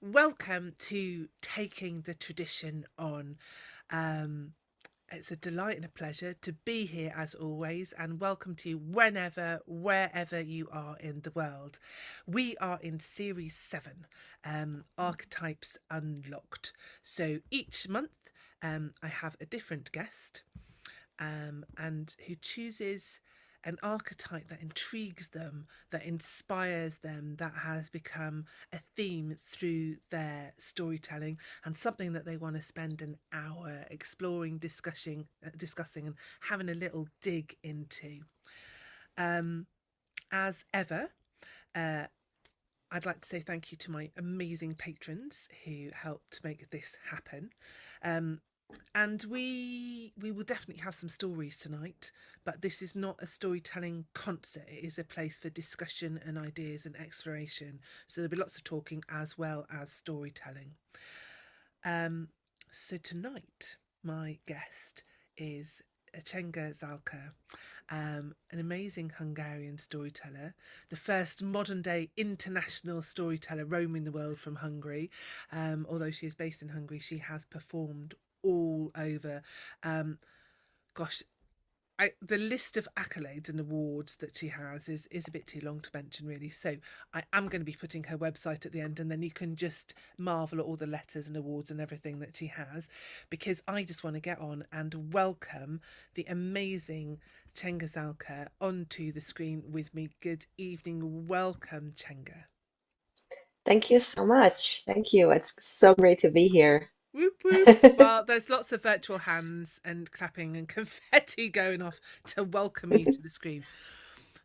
Welcome to Taking the Tradition On. Um, it's a delight and a pleasure to be here as always, and welcome to you whenever, wherever you are in the world. We are in series 7, Archetypes Unlocked. So each month, I have a different guest, and who chooses an archetype that intrigues them, that inspires them, that has become a theme through their storytelling, and something that they want to spend an hour exploring, discussing, and having a little dig into. As ever, uh, I'd like to say thank you to my amazing patrons who helped make this happen. Um, and we will definitely have some stories tonight, but this is not a storytelling concert. It is a place for discussion and ideas and exploration. So there'll be lots of talking as well as storytelling. Um, so tonight, my guest is Csenge Zalka, an amazing Hungarian storyteller, the first modern day international storyteller roaming the world from Hungary. Although she is based in Hungary, she has performed all over. Um, gosh, the list of accolades and awards that she has is a bit too long to mention, really. So I am going to be putting her website at the end, and then you can just marvel at all the letters and awards and everything that she has, because I just want to get on and welcome the amazing Csenge Zalka onto the screen with me. Good evening. Welcome, Csenge. Thank you so much. Thank you. It's so great to be here. Whoop whoop. Well, there's lots of virtual hands and clapping and confetti going off to welcome you to the screen.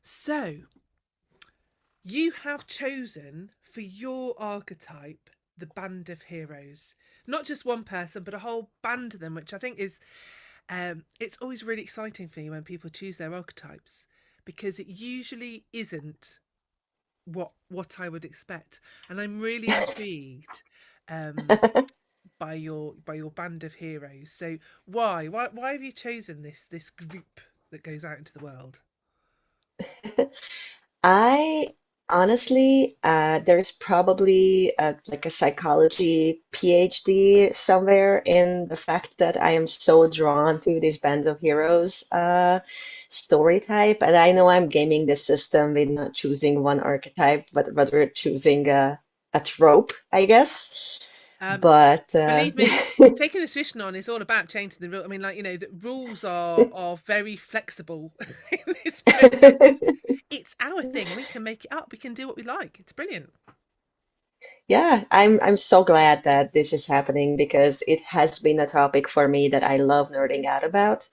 So, you have chosen for your archetype the band of heroes. Not just one person, but a whole band of them, which I think is it's always really exciting for me when people choose their archetypes, because it usually isn't what I would expect. And I'm really intrigued um by your band of heroes. So why have you chosen this group that goes out into the world? I honestly, there's probably like a psychology PhD somewhere in the fact that I am so drawn to this band of heroes story type. And I know I'm gaming the system with not choosing one archetype, but rather choosing a trope, I guess. Um, But Believe me, taking the tradition on is all about changing the rule. I mean, like, the rules are very flexible in this process. It's our thing. We can make it up. We can do what we like. It's brilliant. Yeah, I'm so glad that this is happening because it has been a topic for me that I love nerding out about,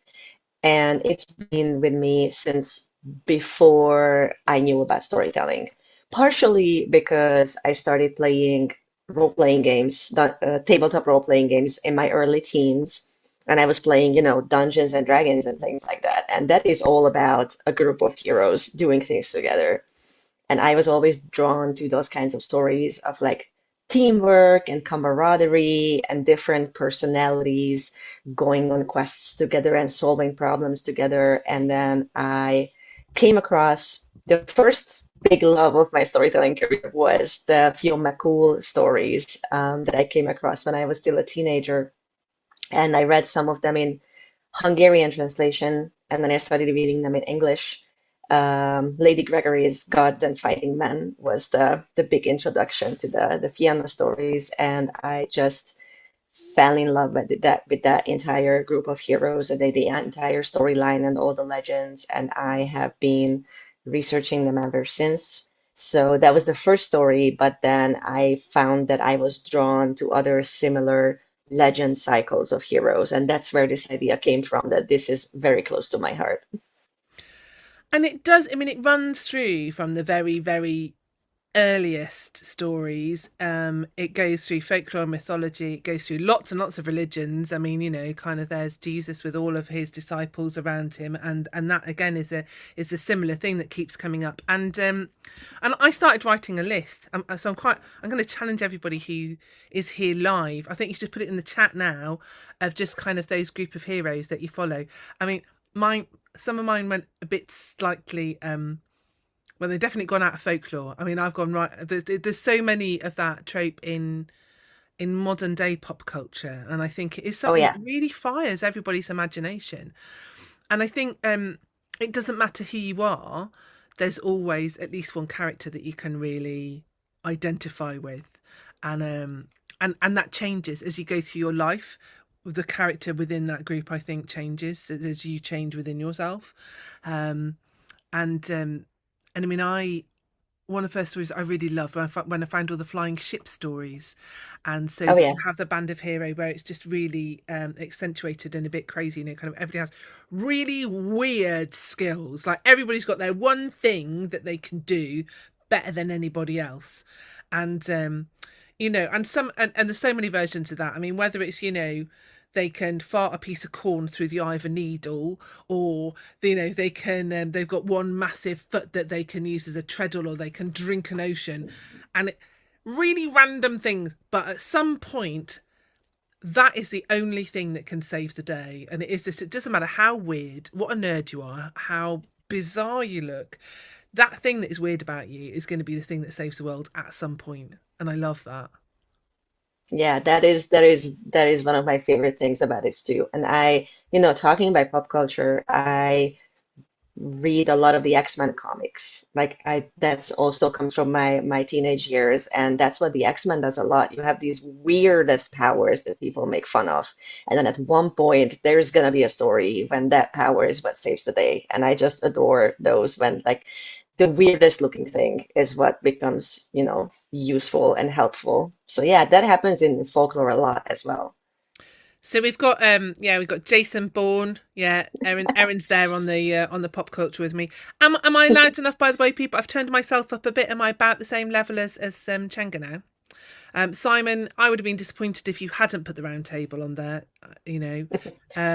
and it's been with me since before I knew about storytelling. Partially because I started playing role-playing games, tabletop role-playing games in my early teens, and I was playing, Dungeons and Dragons and things like that. And that is all about a group of heroes doing things together. And I was always drawn to those kinds of stories of like teamwork and camaraderie and different personalities going on quests together and solving problems together. And then I came across the first big love of my storytelling career was the Fio McCool stories that I came across when I was still a teenager. And I read some of them in Hungarian translation, and then I started reading them in English. Lady Gregory's Gods and Fighting Men was the big introduction to the Fianna stories, and I just fell in love with that entire group of heroes and the entire storyline and all the legends, and I have been researching them ever since. So that was the first story, but then I found that I was drawn to other similar legend cycles of heroes, and that's where this idea came from, that this is very close to my heart. And it does. I mean, it runs through from the very, very earliest stories. It goes through folklore and mythology. It goes through lots and lots of religions. I mean, kind of there's Jesus with all of his disciples around him, and that again is a similar thing that keeps coming up. And I started writing a list. So I'm going to challenge everybody who is here live. I think you should put it in the chat now of just kind of those group of heroes that you follow. I mean, mine some of mine went a bit slightly Well, they've definitely gone out of folklore. I mean, I've gone right. There's so many of that trope in modern day pop culture, and I think it is Oh something that yeah. really fires everybody's imagination. And I think it doesn't matter who you are. There's always at least one character that you can really identify with, and and that changes as you go through your life. The character within that group, I think, changes as you change within yourself. Um, and I mean, I one of the first stories I really loved when I found all the flying ship stories, and so Oh that you yeah. have the band of hero where it's just really accentuated and a bit crazy, kind of everybody has really weird skills. Like everybody's got their one thing that they can do better than anybody else, and and there's so many versions of that. I mean, whether it's they can fart a piece of corn through the eye of a needle, or they can they've got one massive foot that they can use as a treadle, or they can drink an ocean, and really random things. But at some point, that is the only thing that can save the day, and it doesn't matter how weird, what a nerd you are, how bizarre you look. That thing that is weird about you is going to be the thing that saves the world at some point, and I love that. Yeah, that is one of my favorite things about it too. And talking about pop culture, I read a lot of the X-Men comics. Like that's also comes from my teenage years, and that's what the X-Men does a lot. You have these weirdest powers that people make fun of, and then at one point there's gonna be a story when that power is what saves the day. And I just adore those when like the weirdest looking thing is what becomes, useful and helpful. So yeah, that happens in folklore a lot as well. So we've got Jason Bourne. Yeah, Erin's there on the pop culture with me. Am I loud enough, by the way, people? I've turned myself up a bit. Am I about the same level as Chenga now? Simon, I would have been disappointed if you hadn't put the round table on there.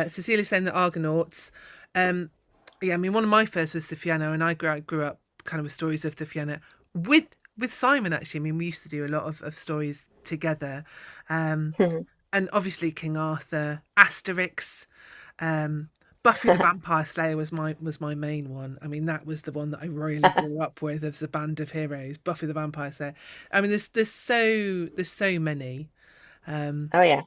Cecilia's saying the Argonauts. Yeah, I mean, one of my first was the Fianna, and I grew up kind of with stories of the Fianna with Simon. Actually, I mean, we used to do a lot of stories together. And obviously King Arthur, Asterix, um, Buffy the Vampire Slayer was my main one. I mean, that was the one that I really grew up with as a band of heroes. Buffy the Vampire Slayer. I mean, there's so many. Um, Oh yeah.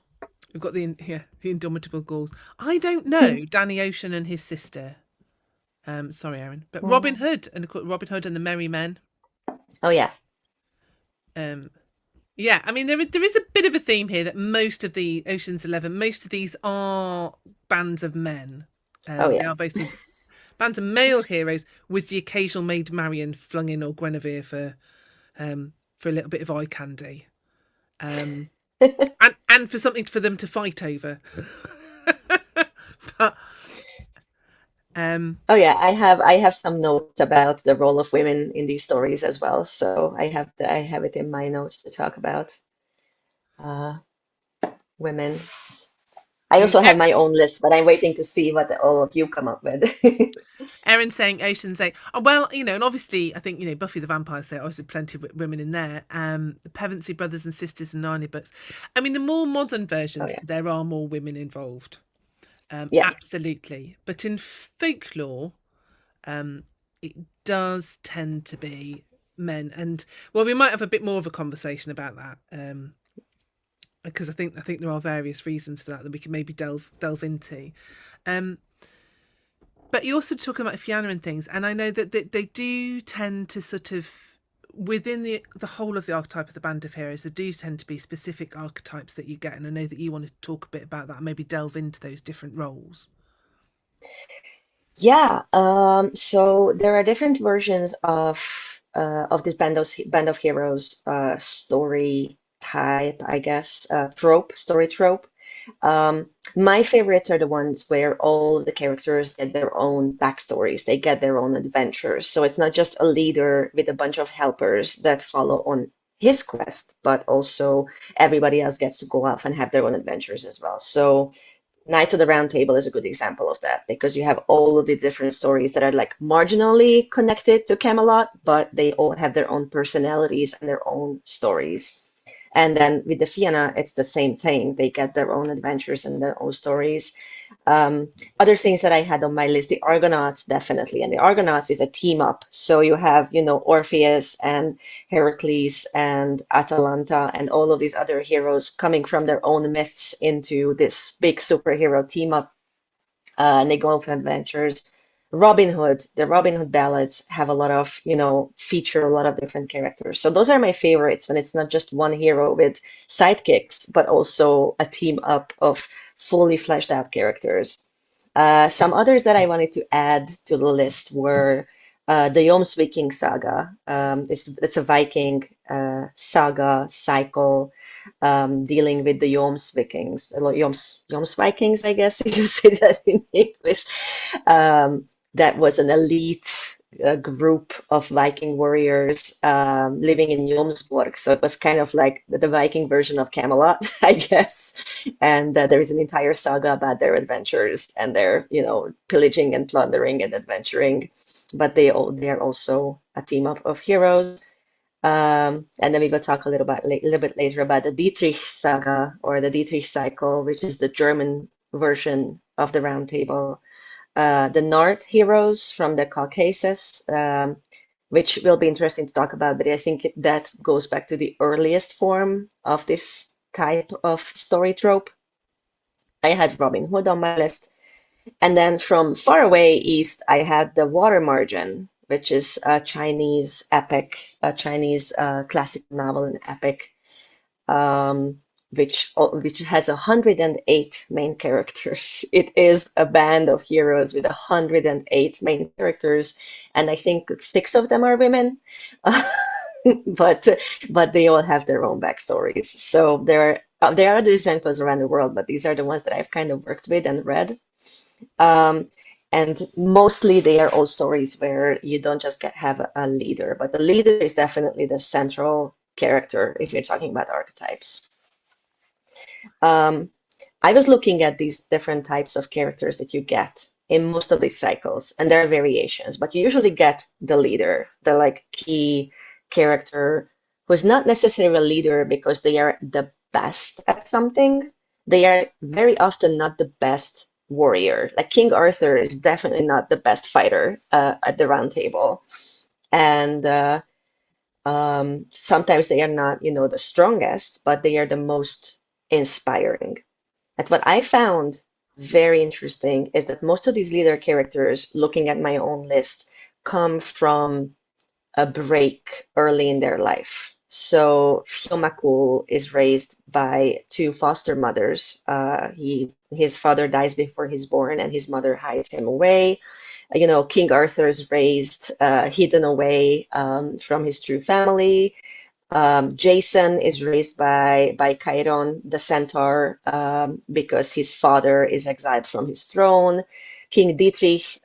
we've got the Indomitable Ghouls. I don't know Danny Ocean and his sister. Sorry, Aaron, but Robin Mm. Hood and the Merry Men. Oh yeah. Um, Yeah, I mean there is a bit of a theme here that most of the Ocean's 11, most of these are bands of men. Oh They yeah. are basically bands of male heroes with the occasional Maid Marian flung in, or Guinevere for a little bit of eye candy, um, and for something for them to fight over. but um, Oh yeah, I have some notes about the role of women in these stories as well. So I have it in my notes to talk about uh, women. I I mean, also have my own list, but I'm waiting to see what all of you come up with. Erin saying Ocean's 8. Oh, well, and obviously, I think, Buffy the Vampire Slayer, obviously plenty of women in there. The Pevensey Brothers and Sisters and Narnia books. I mean, the more modern Oh versions, yeah, there are more women involved. yeah, Absolutely. But in folklore, um, it does tend to be men. And, well, we might have a bit more of a conversation about that. Because I think there are various reasons for that we can maybe delve into. Um, But you're also talking about Fianna and things, and I know that they do tend to sort of within the whole of the archetype of the band of heroes, there do tend to be specific archetypes that you get, and I know that you want to talk a bit about that, and maybe delve into those different roles. yeah. So there are different versions of this band of heroes story type, I guess, story trope. My favorites are the ones where all the characters get their own backstories, they get their own adventures. So it's not just a leader with a bunch of helpers that follow on his quest, but also everybody else gets to go off and have their own adventures as well. So Knights of the Round Table is a good example of that because you have all of the different stories that are like marginally connected to Camelot, but they all have their own personalities and their own stories. And then with the Fianna, it's the same thing. They get their own adventures and their own stories. Um, Other things that I had on my list, the Argonauts, definitely. And the Argonauts is a team up. So you have, Orpheus and Heracles and Atalanta and all of these other heroes coming from their own myths into this big superhero team up, and they go off on adventures. Robin Hood, the Robin Hood ballads have a lot of, feature a lot of different characters. So those are my favorites when it's not just one hero with sidekicks, but also a team up of fully fleshed out characters. Some others that I wanted to add to the list were the Jomsviking saga. It's a Viking saga cycle dealing with the Jomsvikings, Jomsvikings, I guess if you say that in English. That was an elite group of Viking warriors living in Jomsborg. So it was kind of like the Viking version of Camelot, I guess. And there is an entire saga about their adventures and their, pillaging and plundering and adventuring. But they are also a team of heroes. And then we will talk a little bit later about the Dietrich saga or the Dietrich cycle, which is the German version of the Round Table. The North heroes from the Caucasus, which will be interesting to talk about, but I think that goes back to the earliest form of this type of story trope. I had Robin Hood on my list. And then from far away east, I had the Water Margin, which is a Chinese epic, a Chinese classic novel and epic, um, which has 108 main characters. It is a band of heroes with 108 main characters, and I think six of them are women. But but they all have their own backstories. So there are other examples around the world, but these are the ones that I've kind of worked with and read. Um, and mostly they are all stories where you don't just have a leader, but the leader is definitely the central character if you're talking about archetypes. Um, I was looking at these different types of characters that you get in most of these cycles, and there are variations, but you usually get the leader, the like key character who's not necessarily a leader because they are the best at something. They are very often not the best warrior. Like King Arthur is definitely not the best fighter at the round table. And sometimes they are not, the strongest, but they are the most inspiring. And what I found very interesting is that most of these leader characters, looking at my own list, come from a break early in their life. So Fiomakul is raised by two foster mothers. His father dies before he's born, and his mother hides him away. King Arthur is raised hidden away from his true family. Jason is raised by Chiron, the centaur, because his father is exiled from his throne. King Dietrich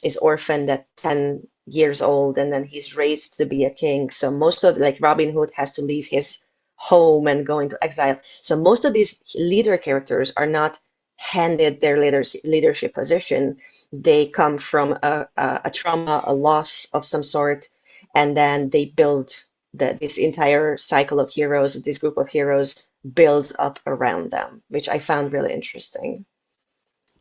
is orphaned at 10 years old, and then he's raised to be a king. So most of, like Robin Hood, has to leave his home and go into exile. So most of these leader characters are not handed their leadership position. They come from a trauma, a loss of some sort, and then they build this entire cycle of heroes, this group of heroes builds up around them, which I found really interesting.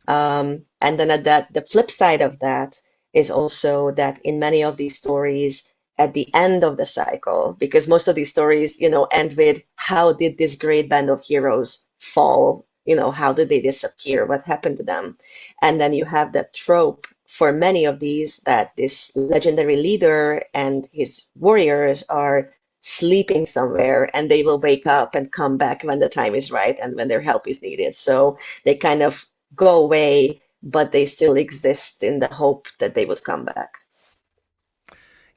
And then the flip side of that is also that in many of these stories, at the end of the cycle, because most of these stories, end with how did this great band of heroes fall? How did they disappear? What happened to them? And then you have that trope for many of these that this legendary leader and his warriors are sleeping somewhere and they will wake up and come back when the time is right and when their help is needed. So they kind of go away, but they still exist in the hope that they would come back.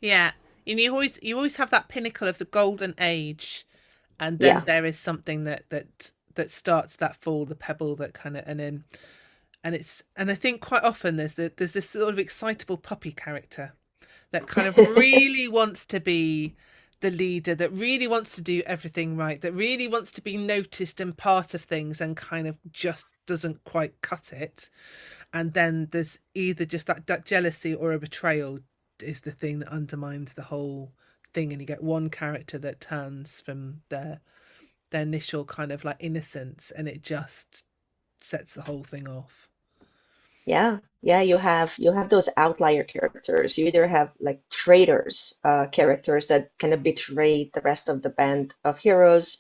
Yeah. And you always have that pinnacle of the golden age, and then Yeah. there is something that starts that fall, the pebble that kind of, and I think quite often there's this sort of excitable puppy character that kind of really wants to be the leader, that really wants to do everything right, that really wants to be noticed and part of things, and kind of just doesn't quite cut it. And then there's either just that jealousy or a betrayal is the thing that undermines the whole thing, and you get one character that turns from their initial kind of like innocence, and it just sets the whole thing off. Yeah, yeah, you have those outlier characters. You either have like traitors, characters that kind of betray the rest of the band of heroes,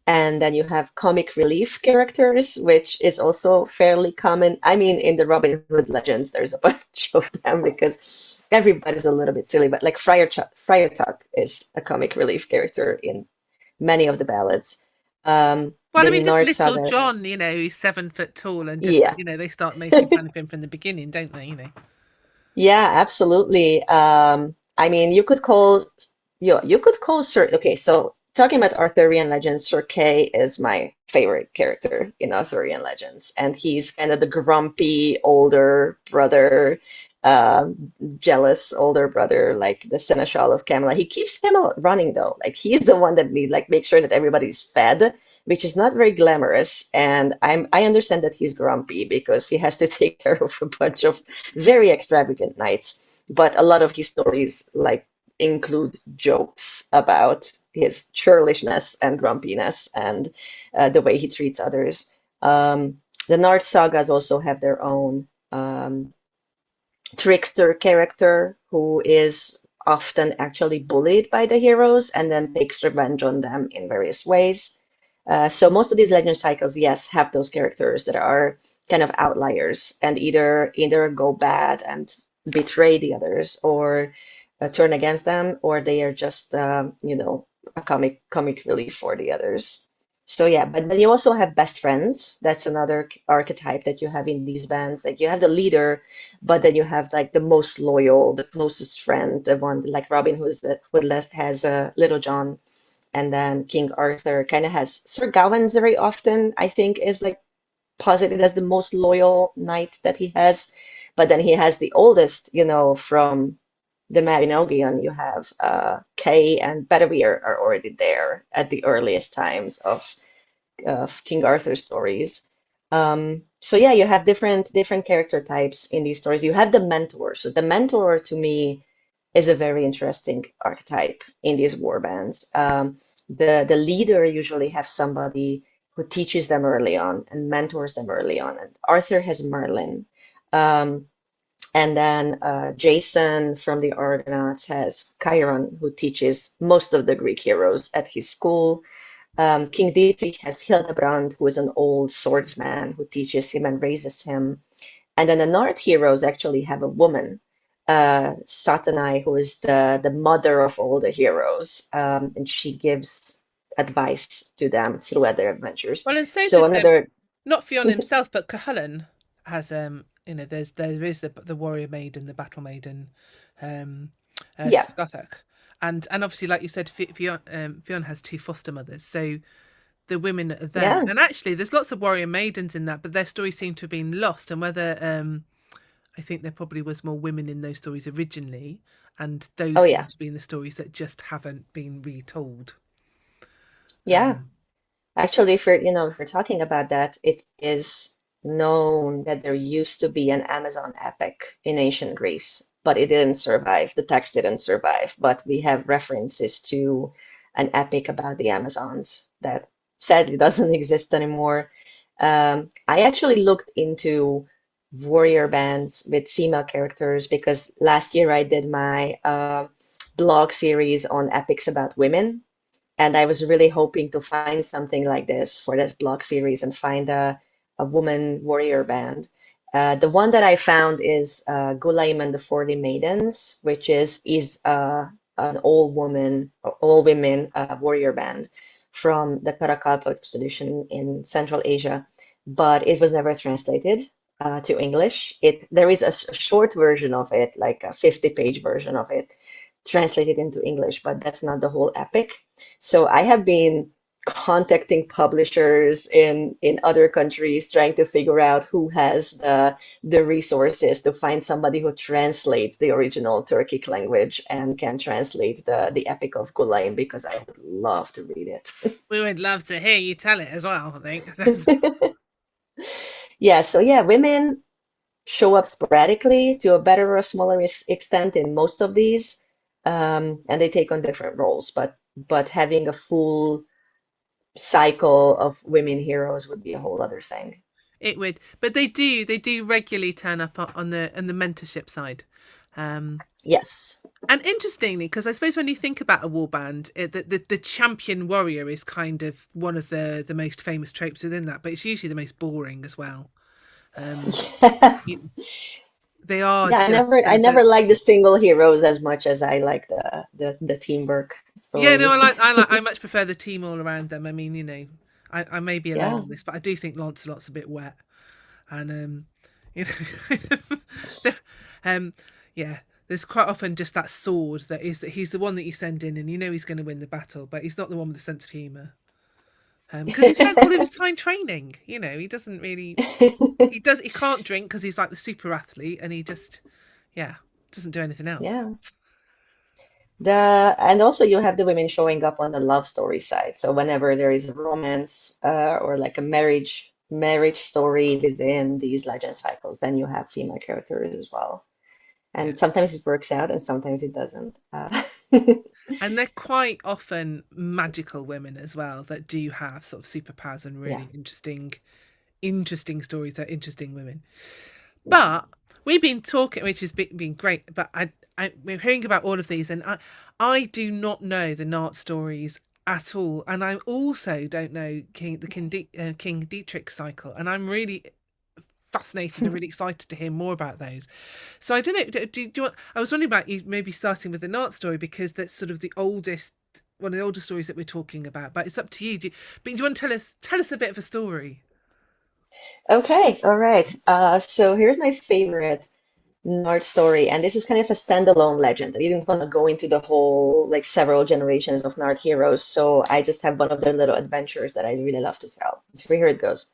and then you have comic relief characters, which is also fairly common. I mean, in the Robin Hood legends, there's a bunch of them because everybody's a little bit silly. But like Friar Tuck is a comic relief character in many of the ballads. Well, I The mean, just Norse little sagas, John, he's 7 foot tall, and just, yeah. they start making fun of him from the beginning, don't they? Yeah, absolutely. I mean, you could call Sir. Okay, so talking about Arthurian legends, Sir Kay is my favorite character in Arthurian legends, and he's kind of the grumpy older brother, jealous older brother, like the seneschal of Camelot. He keeps Camelot running though. Like he's the one that need like make sure that everybody's fed, which is not very glamorous. And I understand that he's grumpy because he has to take care of a bunch of very extravagant nights. But a lot of his stories like include jokes about his churlishness and grumpiness and the way he treats others. The Norse sagas also have their own trickster character who is often actually bullied by the heroes and then takes revenge on them in various ways. So most of these legend cycles, yes, have those characters that are kind of outliers and either go bad and betray the others, or turn against them, or they are just a comic relief for the others. So yeah, but then you also have best friends. That's another archetype that you have in these bands. Like you have the leader, but then you have like the most loyal, the closest friend, the one like Robin has Little John, and then King Arthur kind of has Sir Gawain very often, I think, is like posited as the most loyal knight that he has. But then he has the oldest, from the Mabinogion. You have Kay and Bedivere are already there at the earliest times of King Arthur's stories. So yeah, you have different character types in these stories. You have the mentor. So the mentor to me is a very interesting archetype in these war bands. The leader usually have somebody who teaches them early on and mentors them early on. And Arthur has Merlin. Um, and then Jason from the Argonauts has Chiron, who teaches most of the Greek heroes at his school. King Dietrich has Hildebrand, who is an old swordsman who teaches him and raises him. And then the North heroes actually have a woman, Satanae, who is the mother of all the heroes, and she gives advice to them throughout their adventures. Well, and so So does another, not Fionn himself, but Cuchulainn has there is the warrior maiden, the battle maiden, um, yeah, Scothach, and obviously, like you said, Fionn has two foster mothers, so the women are there. yeah, And actually, there's lots of warrior maidens in that, but their stories seem to have been lost. And whether I think there probably was more women in those stories originally, and oh those seem yeah, to be in the stories that just haven't been retold. yeah. Um, Actually, if we're talking about that, it is known that there used to be an Amazon epic in ancient Greece, but it didn't survive. The text didn't survive, but we have references to an epic about the Amazons that sadly doesn't exist anymore. I actually looked into warrior bands with female characters because last year I did my blog series on epics about women. And I was really hoping to find something like this for that blog series and find a woman warrior band. The one that I found is Gulaim and the 40 Maidens, which is an all women warrior band from the Karakalpak tradition in Central Asia, but it was never translated to English. There is a short version of it, like a 50-page version of it, translated into English, but that's not the whole epic. So I have been contacting publishers in other countries trying to figure out who has the resources to find somebody who translates the original Turkic language and can translate the Epic of Gulaim because I would love to read it. we would love to hear you tell it as well, I think. Yeah, so yeah, women show up sporadically to a better or smaller extent in most of these, and they take on different roles. But having a full cycle of women heroes would be a whole other thing. It would, but they do regularly turn up on the mentorship side. Um, Yes. and interestingly, because I suppose when you think about a warband, the champion warrior is kind of one of the most famous tropes within that, but it's usually the most boring as well. Um, Yeah. you, they are Yeah, just I the never liked the single heroes as much as I like the teamwork yeah. No, stories. I much prefer the team all around them. I mean, I may be alone Yeah. on this, but I do think Lancelot's a bit wet, and you know, um, yeah. There's quite often just that sword that he's the one that you send in, and you know he's going to win the battle, but he's not the one with the sense of humour. Because he spent all of his time training. He doesn't really. He can't drink because he's like the super athlete, and he just, yeah, doesn't do anything else. Yeah. And also you have the women showing up on the love story side. So whenever there is a romance or like a marriage story within these legend cycles, then you have female characters as well. Yeah. And sometimes it works out and sometimes it doesn't. And they're quite often magical women as well that do have sort of superpowers and Yeah, really interesting stories. They're interesting women. yeah. But we've been talking, which has been great. But we're hearing about all of these, and I do not know the Nart stories at all, and I also don't know King Dietrich cycle, and I'm really fascinated and really excited to hear more about those. So I don't know. Do you want, I was wondering about you maybe starting with the Nart story because that's sort of the oldest. One of the older stories that we're talking about, but it's up to you. But do you want to tell us a bit of a story? Okay, all right. So here's my favorite Nord story, and this is kind of a standalone legend. I didn't want to go into the whole, like several generations of Nord heroes, so I just have one of their little adventures that I really love to tell. So here it goes.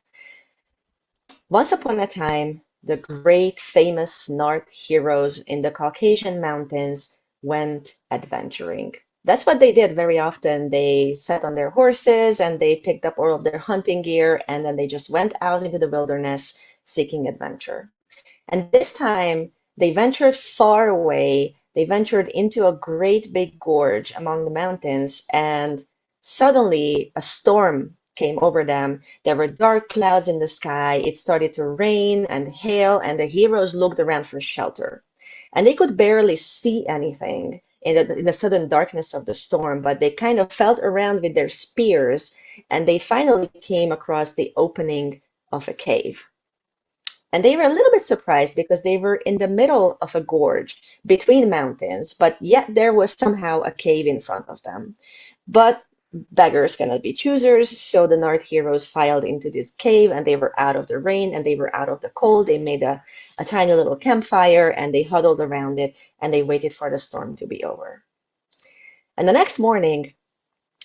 Once upon a time, the great famous Nord heroes in the Caucasian mountains went adventuring. That's what they did very often. They sat on their horses and they picked up all of their hunting gear and then they just went out into the wilderness seeking adventure. And this time they ventured far away. They ventured into a great big gorge among the mountains, and suddenly a storm came over them. There were dark clouds in the sky. It started to rain and hail, and the heroes looked around for shelter. And they could barely see anything in the sudden darkness of the storm, but they kind of felt around with their spears, and they finally came across the opening of a cave. And they were a little bit surprised because they were in the middle of a gorge between mountains, but yet there was somehow a cave in front of them. But beggars cannot be choosers, so the North heroes filed into this cave and they were out of the rain and they were out of the cold. They made a tiny little campfire and they huddled around it and they waited for the storm to be over. And the next morning,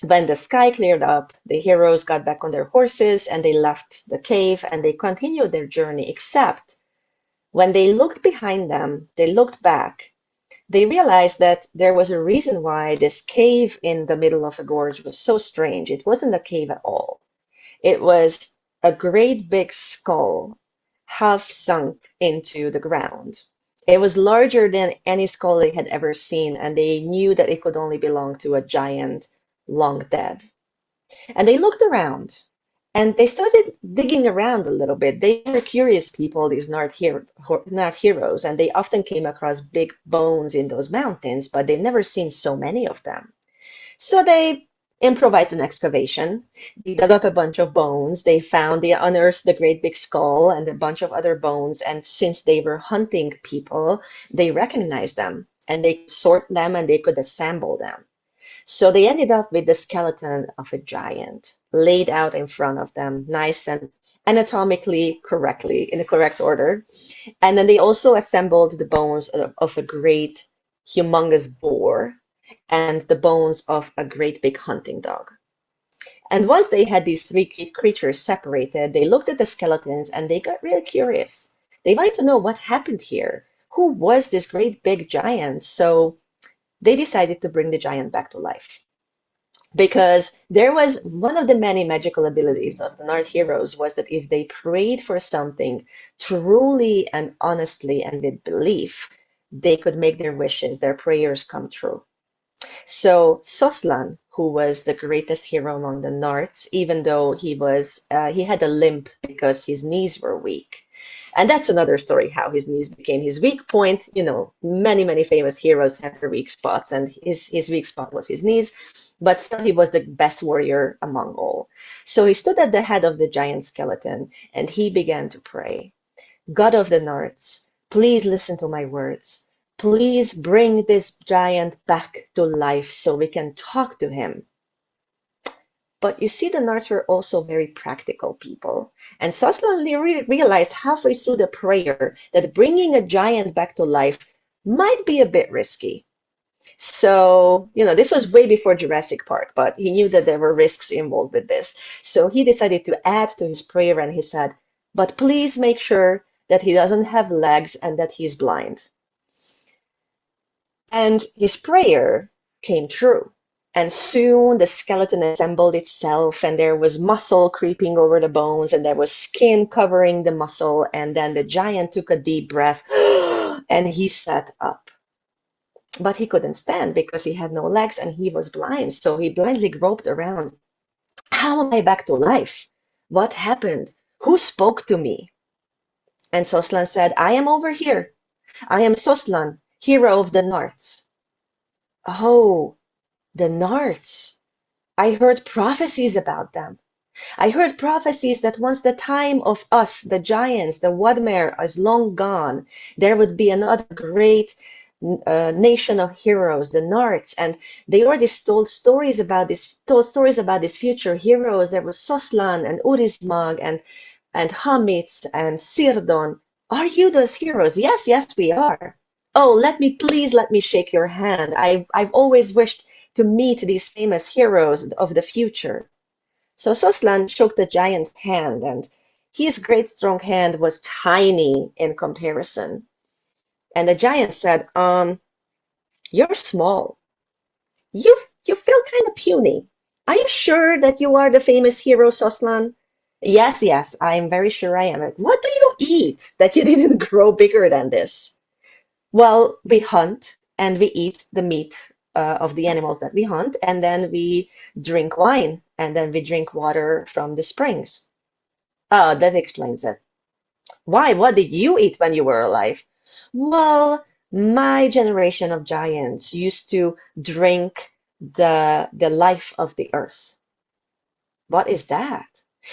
when the sky cleared up, the heroes got back on their horses and they left the cave and they continued their journey, except when they looked behind them, they looked back, they realized that there was a reason why this cave in the middle of a gorge was so strange. It wasn't a cave at all. It was a great big skull, half sunk into the ground. It was larger than any skull they had ever seen, and they knew that it could only belong to a giant long dead. And they looked around and they started digging around a little bit. They were curious people, these not heroes, and they often came across big bones in those mountains, but they've never seen so many of them. So they improvised an excavation. They dug up a bunch of bones. They unearthed the great big skull and a bunch of other bones. And since they were hunting people, they recognized them and they could sort them and they could assemble them. So they ended up with the skeleton of a giant laid out in front of them, nice and anatomically correctly, in the correct order. And then they also assembled the bones of a great, humongous boar and the bones of a great big hunting dog. And once they had these three creatures separated, they looked at the skeletons and they got really curious. They wanted to know what happened here. Who was this great big giant? So they decided to bring the giant back to life. Because there was one of the many magical abilities of the North heroes was that if they prayed for something truly and honestly and with belief, they could make their wishes, their prayers come true. So Soslan, who was the greatest hero among the Narts, even though he had a limp because his knees were weak. And that's another story how his knees became his weak point. You know, many famous heroes have their weak spots, and his weak spot was his knees. But still, he was the best warrior among all. So he stood at the head of the giant skeleton and he began to pray. God of the North, please listen to my words. Please bring this giant back to life so we can talk to him. But you see, the Nords were also very practical people. And Soslan realized halfway through the prayer that bringing a giant back to life might be a bit risky. So, you know, this was way before Jurassic Park, but he knew that there were risks involved with this. So he decided to add to his prayer and he said, but please make sure that he doesn't have legs and that he's blind. And his prayer came true. And soon the skeleton assembled itself, and there was muscle creeping over the bones, and there was skin covering the muscle. And then the giant took a deep breath and he sat up. But he couldn't stand because he had no legs and he was blind. So he blindly groped around. How am I back to life? What happened? Who spoke to me? And Soslan said, I am over here. I am Soslan, hero of the North. Oh, the North. I heard prophecies about them. I heard prophecies that once the time of us, the giants, the Wadmere, is long gone, there would be another great nation of heroes, the Nords, and they already told stories about these future heroes. There was Soslan and Urismag and Hamitz and Sirdon. Are you those heroes? Yes, yes, we are. Oh, let me shake your hand. I've always wished to meet these famous heroes of the future. So Soslan shook the giant's hand, and his great strong hand was tiny in comparison. And the giant said, you're small. You you feel kind of puny. Are you sure that you are the famous hero, Soslan? Yes, yes, I'm very sure I am. What do you eat that you didn't grow bigger than this? Well, we hunt and we eat the meat of the animals that we hunt, and then we drink wine, and then we drink water from the springs. Oh, that explains it. Why? What did you eat when you were alive? Well, my generation of giants used to drink the life of the earth. What is that?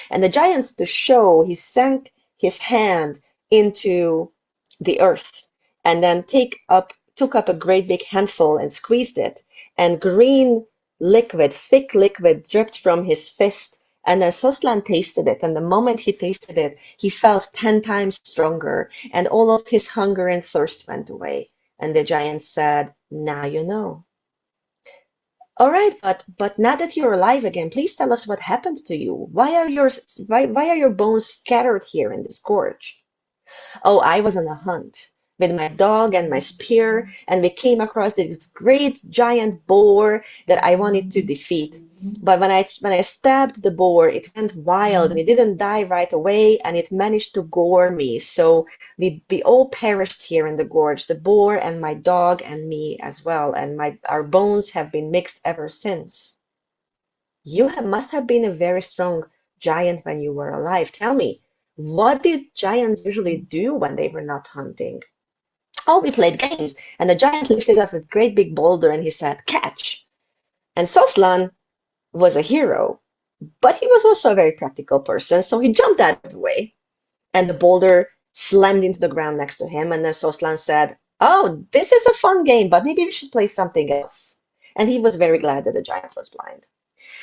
And the giants, to show, he sank his hand into the earth and then took up a great big handful and squeezed it. And green liquid, thick liquid, dripped from his fist. And then Soslan tasted it. And the moment he tasted it, he felt 10 times stronger. And all of his hunger and thirst went away. And the giant said, now you know. All right, but now that you're alive again, please tell us what happened to you. Why are your bones scattered here in this gorge? Oh, I was on a hunt with my dog and my spear, and we came across this great giant boar that I wanted to defeat. But when I stabbed the boar, it went wild and it didn't die right away, and it managed to gore me. So we all perished here in the gorge, the boar and my dog and me as well, and our bones have been mixed ever since. Must have been a very strong giant when you were alive. Tell me, what did giants usually do when they were not hunting? Oh, we played games. And the giant lifted up a great big boulder and he said, catch. And Soslan was a hero, but he was also a very practical person, so he jumped out of the way. And the boulder slammed into the ground next to him. And then Soslan said, oh, this is a fun game, but maybe we should play something else. And he was very glad that the giant was blind.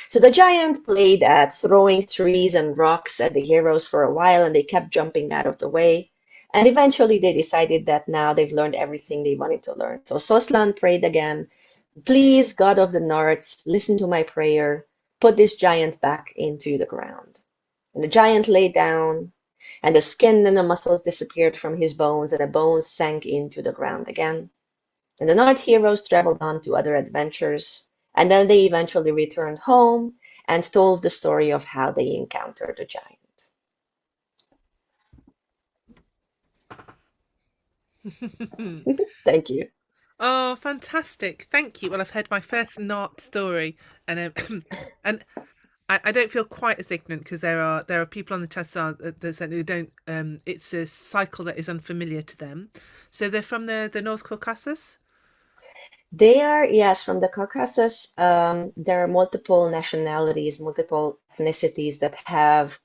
So the giant played at throwing trees and rocks at the heroes for a while, and they kept jumping out of the way. And eventually they decided that now they've learned everything they wanted to learn. So Soslan prayed again, please, God of the North, listen to my prayer. Put this giant back into the ground. And the giant lay down, and the skin and the muscles disappeared from his bones, and the bones sank into the ground again. And the North heroes traveled on to other adventures, and then they eventually returned home and told the story of how they encountered the giant. Thank you. Oh, fantastic! Thank you. Well, I've heard my first Nart story, and and I don't feel quite as ignorant because there are people on the chat that certainly don't. It's a cycle that is unfamiliar to them. So they're from the North Caucasus. They are, yes, from the Caucasus. There are multiple nationalities, multiple ethnicities that have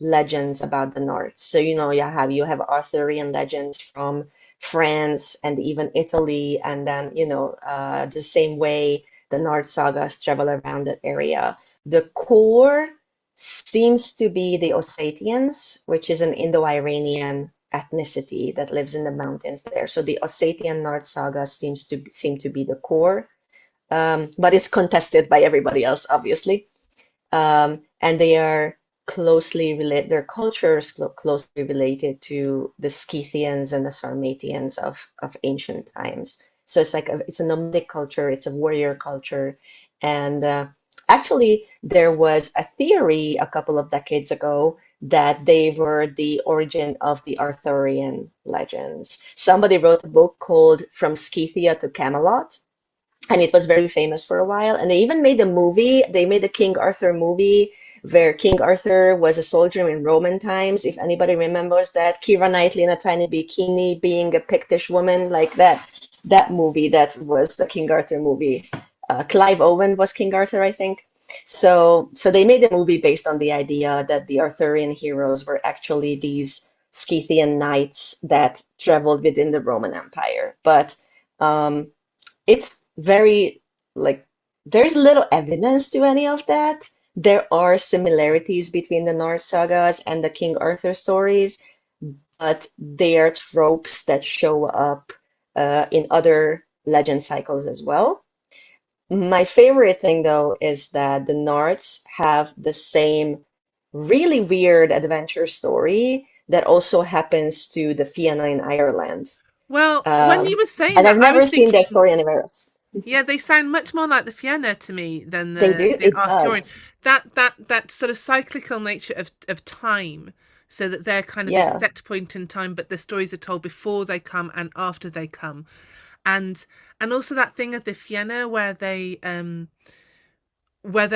legends about the North. So, you have Arthurian legends from France and even Italy, and then, the same way the North sagas travel around that area. The core seems to be the Ossetians, which is an Indo-Iranian ethnicity that lives in the mountains there. So the Ossetian North saga seem to be the core, but it's contested by everybody else, obviously. And they are closely related. Their culture is closely related to the Scythians and the Sarmatians of ancient times. So it's a nomadic culture. It's a warrior culture, and actually, there was a theory a couple of decades ago that they were the origin of the Arthurian legends. Somebody wrote a book called From Scythia to Camelot, and it was very famous for a while. And they even made a movie. They made a King Arthur movie where King Arthur was a soldier in Roman times. If anybody remembers that, Keira Knightley in a tiny bikini being a Pictish woman, like that movie, that was the King Arthur movie. Clive Owen was King Arthur, I think. So they made a movie based on the idea that the Arthurian heroes were actually these Scythian knights that traveled within the Roman Empire. But um, it's very like there's little evidence to any of that. There are similarities between the Norse sagas and the King Arthur stories, but they are tropes that show up in other legend cycles as well. My favorite thing, though, is that the Nords have the same really weird adventure story that also happens to the Fianna in Ireland. Well, when you Um, were saying and that, I've I was never seen that thinking, story anywhere else. yeah, they sound much more like the Fianna to me than They the do? the It Arthurian. does. That sort of cyclical nature of time, so that they're kind of this Yeah. set point in time, but the stories are told before they come and after they come, and and also that thing of the Fianna where they're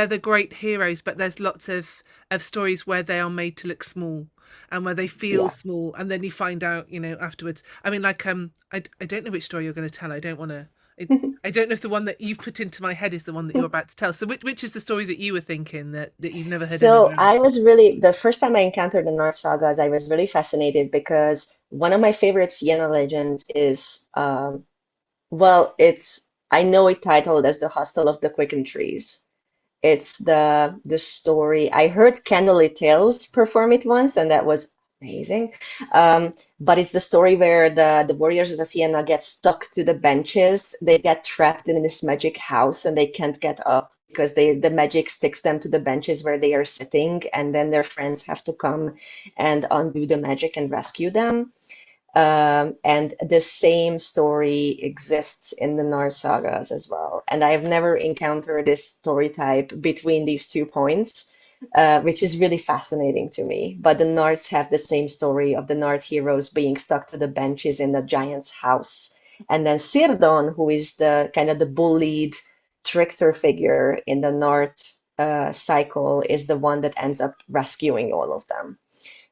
the great heroes, but there's lots of stories where they are made to look small and where they feel Yeah. small, and then you find out, afterwards. I mean, like, I don't know which story you're going to tell. I don't want to. I don't know if the one that you've put into my head is the one that you're about to tell. So, which is the story that you were thinking that you've never heard So anywhere I else? was really, the first time I encountered the Norse sagas, I was really fascinated because one of my favorite Fianna legends is, I know it titled as The Hostel of the Quickened Trees. It's the story. I heard Candlelit Tales perform it once, and that was amazing. But it's the story where the warriors of Athena get stuck to the benches. They get trapped in this magic house, and they can't get up because the magic sticks them to the benches where they are sitting, and then their friends have to come and undo the magic and rescue them. And the same story exists in the Norse sagas as well. And I've never encountered this story type between these 2 points, which is really fascinating to me. But the Nords have the same story of the Nord heroes being stuck to the benches in the giant's house. And then Sirdon, who is the kind of the bullied trickster figure in the North cycle, is the one that ends up rescuing all of them.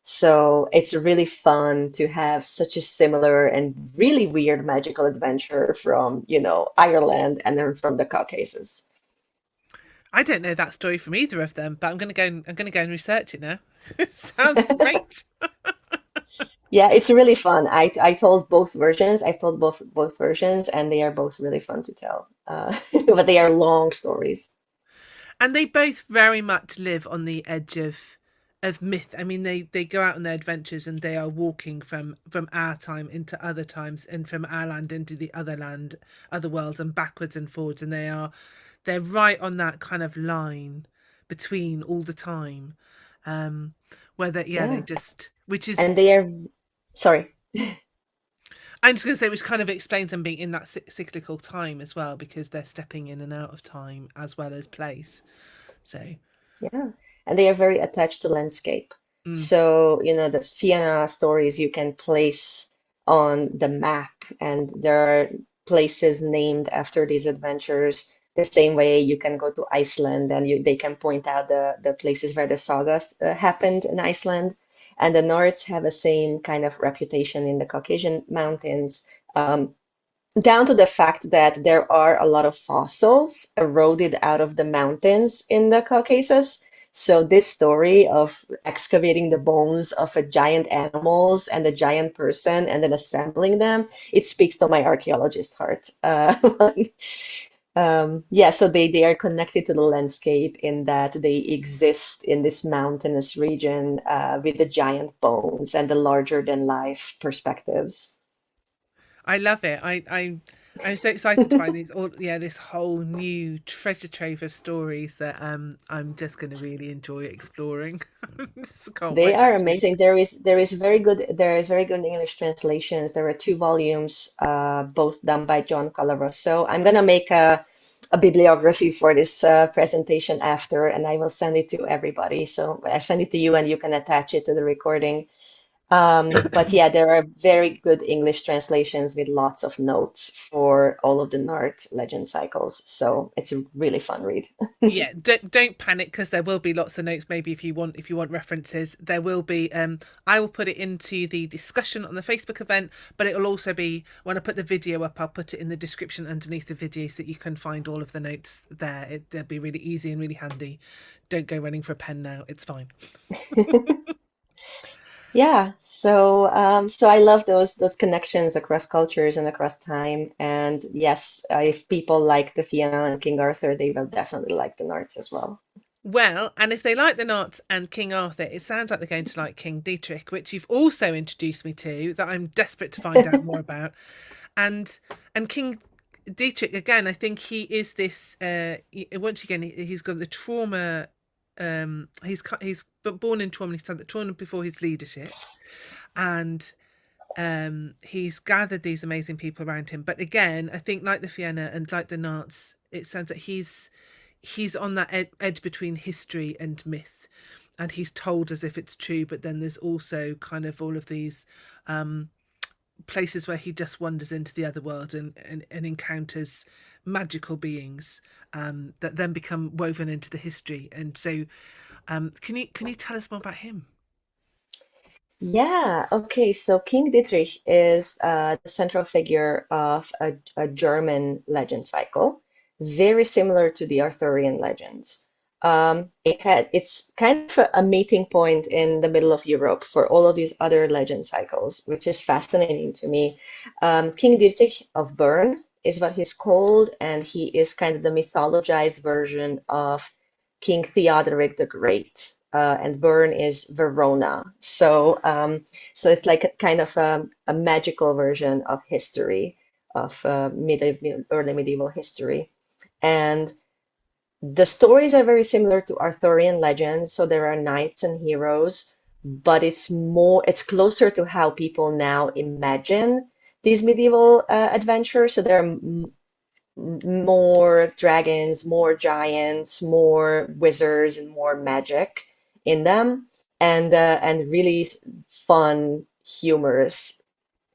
So it's really fun to have such a similar and really weird magical adventure from, Ireland and then from the Caucasus. I don't know that story from either of them, but I'm going to go and research it now. It sounds great. Yeah, it's really fun. I told both versions. I've told both versions, and they are both really fun to tell. But they are long stories. And they both very much live on the edge of myth. I mean, they go out on their adventures and they are walking from our time into other times, and from our land into the other land, other worlds, and backwards and forwards, and they're right on that kind of line between all the time. um where they Yeah, just, which is, and they are, sorry. I'm just going to say, which kind of explains them being in that cyclical time as well, because they're stepping in and out of time as well as place. So Yeah, and they are very attached to landscape. mm, So, the Fianna stories you can place on the map, and there are places named after these adventures. The same way you can go to Iceland and they can point out the places where the sagas happened in Iceland. And the Nords have the same kind of reputation in the Caucasian mountains, down to the fact that there are a lot of fossils eroded out of the mountains in the Caucasus. So this story of excavating the bones of a giant animals and a giant person and then assembling them, it speaks to my archaeologist heart. Yeah, so they are connected to the landscape in that they exist in this mountainous region with the giant bones and the larger than life perspectives. I love it. I'm so excited to find these all, yeah, this whole new treasure trove of stories that I'm just going to really enjoy exploring. Just can't They wait are actually. amazing. There is very good English translations. There are two volumes, both done by John Colarosso. I'm gonna make a bibliography for this presentation after, and I will send it to everybody. So I send it to you, and you can attach it to the recording. But yeah, there are very good English translations with lots of notes for all of the Nard legend cycles. So it's a really fun read. Yeah, don't panic because there will be lots of notes. Maybe if you want references, there will be. I will put it into the discussion on the Facebook event, but it will also be when I put the video up. I'll put it in the description underneath the video so that you can find all of the notes there. They'll be really easy and really handy. Don't go running for a pen now. It's fine. Yeah, so I love those connections across cultures and across time. And yes, if people like the Fianna and King Arthur, they will definitely like the Nards as well. Well, and if they like the Knots and King Arthur, it sounds like they're going to like King Dietrich, which you've also introduced me to, that I'm desperate to find out more about. And King Dietrich again, I think he is this. Once again, he's got the trauma. He's born in trauma. He's had the trauma before his leadership, and he's gathered these amazing people around him. But again, I think like the Fianna and like the Nats, it sounds like he's on that edge between history and myth, and he's told as if it's true, but then there's also kind of all of these places where he just wanders into the other world and encounters magical beings that then become woven into the history. And so can you tell us more about him? Yeah, okay. So King Dietrich is the central figure of a German legend cycle, very similar to the Arthurian legends. It's kind of a meeting point in the middle of Europe for all of these other legend cycles, which is fascinating to me. King Dietrich of Bern is what he's called, and he is kind of the mythologized version of King Theodoric the Great, and Bern is Verona. So it's like a kind of a magical version of history, of early medieval history. And the stories are very similar to Arthurian legends, so there are knights and heroes, but it's closer to how people now imagine these medieval adventures. So there are more dragons, more giants, more wizards, and more magic in them, and really fun, humorous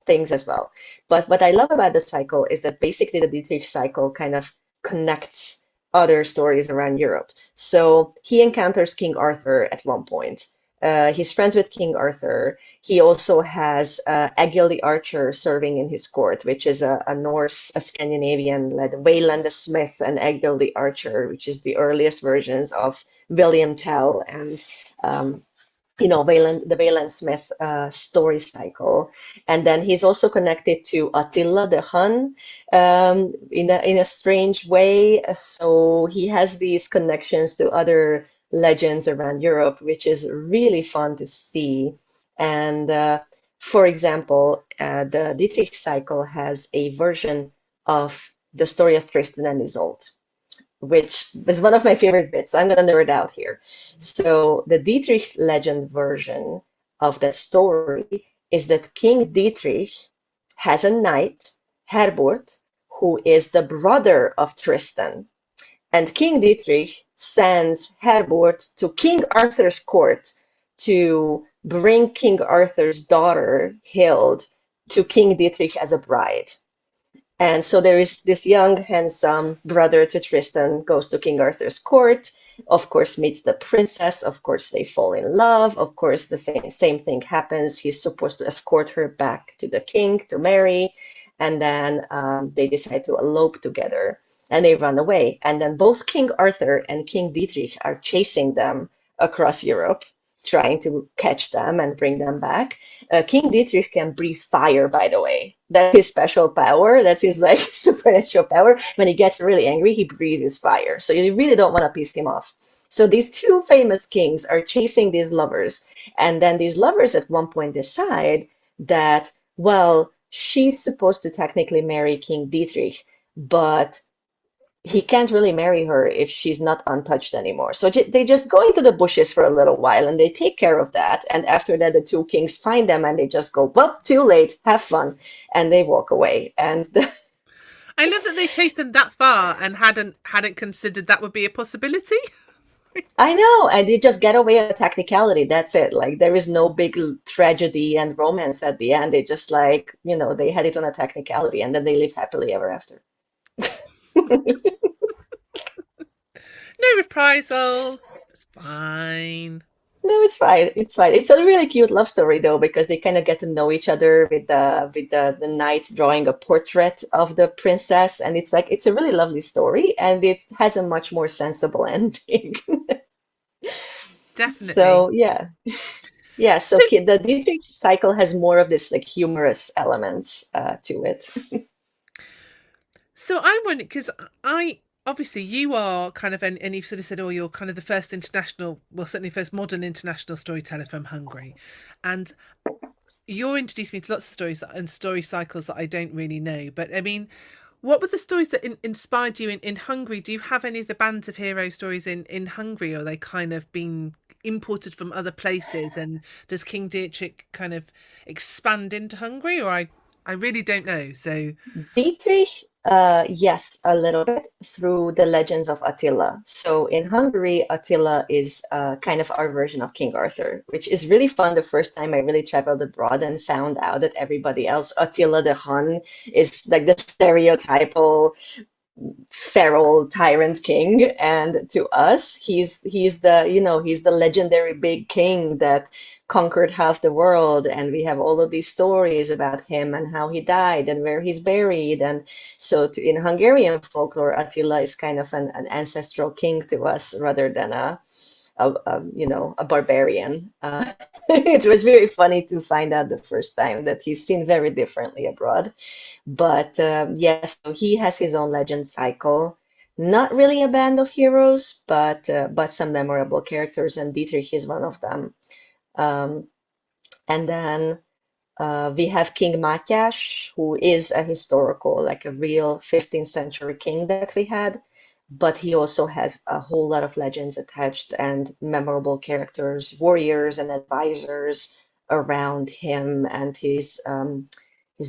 things as well. But what I love about the cycle is that basically the Dietrich cycle kind of connects other stories around Europe. So he encounters King Arthur at one point. He's friends with King Arthur. He also has Egil the Archer serving in his court, which is a Norse, a Scandinavian led Wayland the Smith and Egil the Archer, which is the earliest versions of William Tell and the Wayland Smith story cycle. And then he's also connected to Attila the Hun in a strange way. So he has these connections to other legends around Europe, which is really fun to see. And for example, the Dietrich cycle has a version of the story of Tristan and Isolde, which is one of my favorite bits. So I'm going to nerd out here. So the Dietrich legend version of that story is that King Dietrich has a knight, Herbert, who is the brother of Tristan. And King Dietrich sends Herbert to King Arthur's court to bring King Arthur's daughter, Hild, to King Dietrich as a bride. And so there is this young, handsome brother to Tristan goes to King Arthur's court, of course, meets the princess, of course, they fall in love, of course, the same thing happens. He's supposed to escort her back to the king to marry, and then they decide to elope together and they run away. And then both King Arthur and King Dietrich are chasing them across Europe, trying to catch them and bring them back. King Dietrich can breathe fire, by the way. That's his special power. That's his like supernatural power. When he gets really angry, he breathes fire. So you really don't want to piss him off. So these two famous kings are chasing these lovers. And then these lovers at one point decide that, well, she's supposed to technically marry King Dietrich, but he can't really marry her if she's not untouched anymore. So they just go into the bushes for a little while and they take care of that. And after that, the two kings find them and they just go, well, too late, have fun. And they walk away. And I love that they chased them that far and hadn't considered that would be a possibility. I know, and they just get away on a technicality. That's it. Like there is no big tragedy and romance at the end. They just like, they had it on a technicality and then they live happily ever after. No reprisals. It's fine. No, it's fine. It's fine. It's a really cute love story though, because they kind of get to know each other with the knight drawing a portrait of the princess, and it's a really lovely story, and it has a much more sensible ending. Definitely. So yeah, yeah. So the Dietrich cycle has more of this like humorous elements to it. So I wonder, because obviously you are kind of, and you've sort of said, oh, you're kind of the first international, well, certainly first modern international storyteller from Hungary. And you're introduced me to lots of stories and story cycles that I don't really know. But I mean, what were the stories that inspired you in Hungary? Do you have any of the bands of hero stories in Hungary, or are they kind of been imported from other places? And does King Dietrich kind of expand into Hungary, or I really don't know. So Dietrich, yes, a little bit through the legends of Attila. So in Hungary, Attila is kind of our version of King Arthur, which is really fun. The first time I really traveled abroad and found out that everybody else, Attila the Hun, is like the stereotypical feral tyrant king, and to us he's the legendary big king that conquered half the world, and we have all of these stories about him and how he died and where he's buried. And so in Hungarian folklore, Attila is kind of an ancestral king to us rather than a barbarian. It was very funny to find out the first time that he's seen very differently abroad. But yes, so he has his own legend cycle. Not really a band of heroes, but some memorable characters, and Dietrich is one of them. Um, and then we have King Mátyás, who is a historical, like a real 15th century king that we had, but he also has a whole lot of legends attached and memorable characters, warriors and advisors around him, and his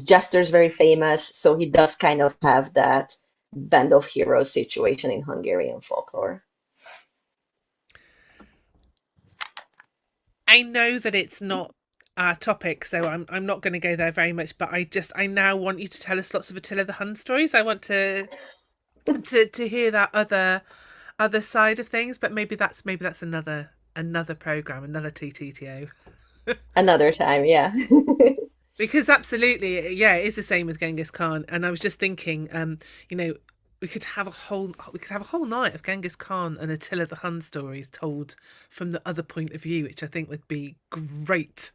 jester is very famous, so he does kind of have that band of heroes situation in Hungarian folklore. I know that it's not our topic, so I'm not going to go there very much. But I now want you to tell us lots of Attila the Hun stories. I want to hear that other side of things. But maybe that's another program, another TTTO. Another time, yeah. Because absolutely, yeah, it is the same with Genghis Khan. And I was just thinking, we could have a whole night of Genghis Khan and Attila the Hun stories told from the other point of view, which I think would be great.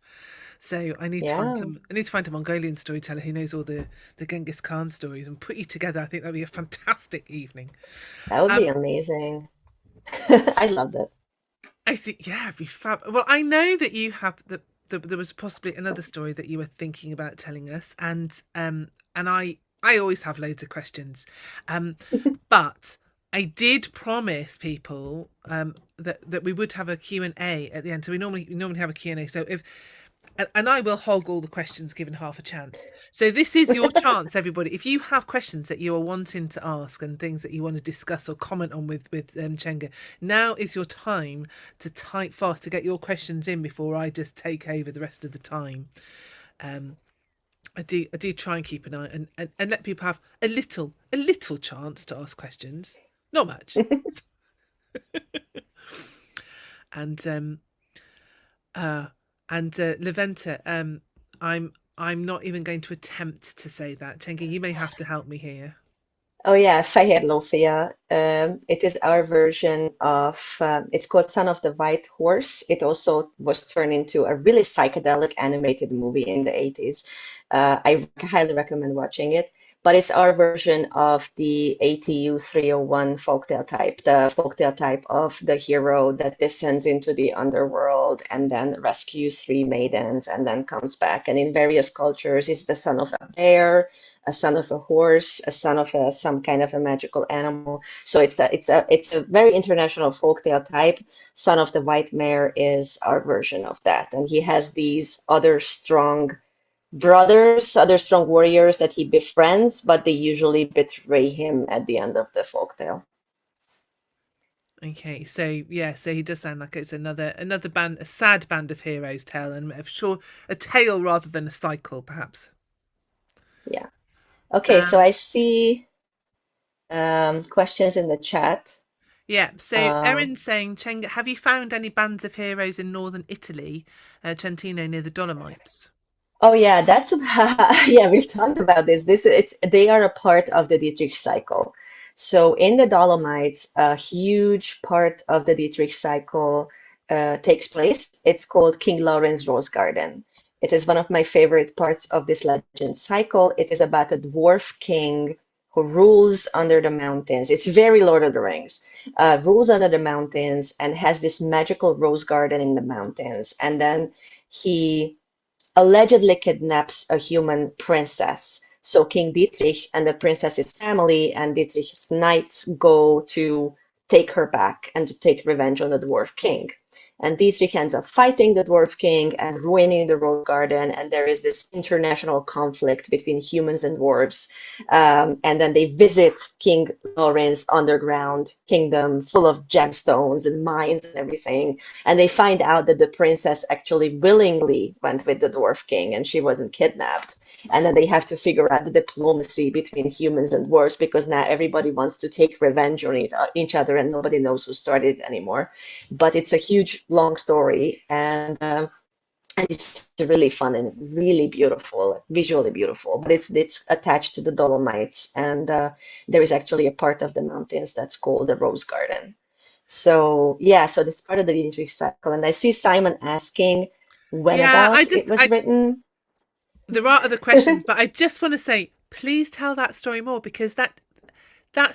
So I need Yeah, to find a Mongolian storyteller who knows all the Genghis Khan stories and put you together. I think that'd be a fantastic evening. that would be Um, amazing. I loved it. I think, yeah, it'd be fab. Well, I know that you have there was possibly another story that you were thinking about telling us, and I always have loads of questions, but I did promise people that we would have a Q&A at the end. So we normally have a Q&A. So and I will hog all the questions given half a chance. So this is your chance, everybody. If you have questions that you are wanting to ask and things that you want to discuss or comment on with Csenge, now is your time to type fast to get your questions in before I just take over the rest of the time. I do try and keep an eye and let people have a little chance to ask questions. Not much. And uh Leventa, I'm not even going to attempt to say that. Chengi, you may have to help me here. Oh yeah, Fehér. It is our version of, it's called Son of the White Horse. It also was turned into a really psychedelic animated movie in the 80s. I highly recommend watching it. But it's our version of the ATU 301 folktale type, the folktale type of the hero that descends into the underworld and then rescues three maidens and then comes back. And in various cultures, it's the son of a bear, a son of a horse, a son of some kind of a magical animal. So it's a very international folktale type. Son of the White Mare is our version of that, and he has these other strong brothers, other strong warriors that he befriends, but they usually betray him at the end of the folktale. Okay, so yeah, so he does sound like it's another band, a sad band of heroes tale, and I'm sure a tale rather than a cycle, perhaps. Yeah. Okay, so Um, I see questions in the chat. yeah, so Um, Erin's saying, Cheng, have you found any bands of heroes in northern Italy, Trentino near the Dolomites? Oh yeah, that's yeah, we've talked about this. It's they are a part of the Dietrich cycle. So in the Dolomites, a huge part of the Dietrich cycle takes place. It's called King Lawrence Rose Garden. It is one of my favorite parts of this legend cycle. It is about a dwarf king who rules under the mountains. It's very Lord of the Rings. Rules under the mountains and has this magical rose garden in the mountains. And then he allegedly kidnaps a human princess. So King Dietrich and the princess's family and Dietrich's knights go to take her back and to take revenge on the dwarf king. And Dietrich ends up fighting the dwarf king and ruining the rose garden. And there is this international conflict between humans and dwarves. And then they visit King Lawrence's underground kingdom full of gemstones and mines and everything. And they find out that the princess actually willingly went with the dwarf king and she wasn't kidnapped. And then they have to figure out the diplomacy between humans and dwarves because now everybody wants to take revenge on each other and nobody knows who started it anymore. But it's a huge, long story, and it's really fun and really beautiful, visually beautiful. But it's attached to the Dolomites, and there is actually a part of the mountains that's called the Rose Garden. So yeah, so this part of the Dietrich cycle, and I see Simon asking when Yeah, about it was written. there are other questions, but I just want to say, please tell that story more because that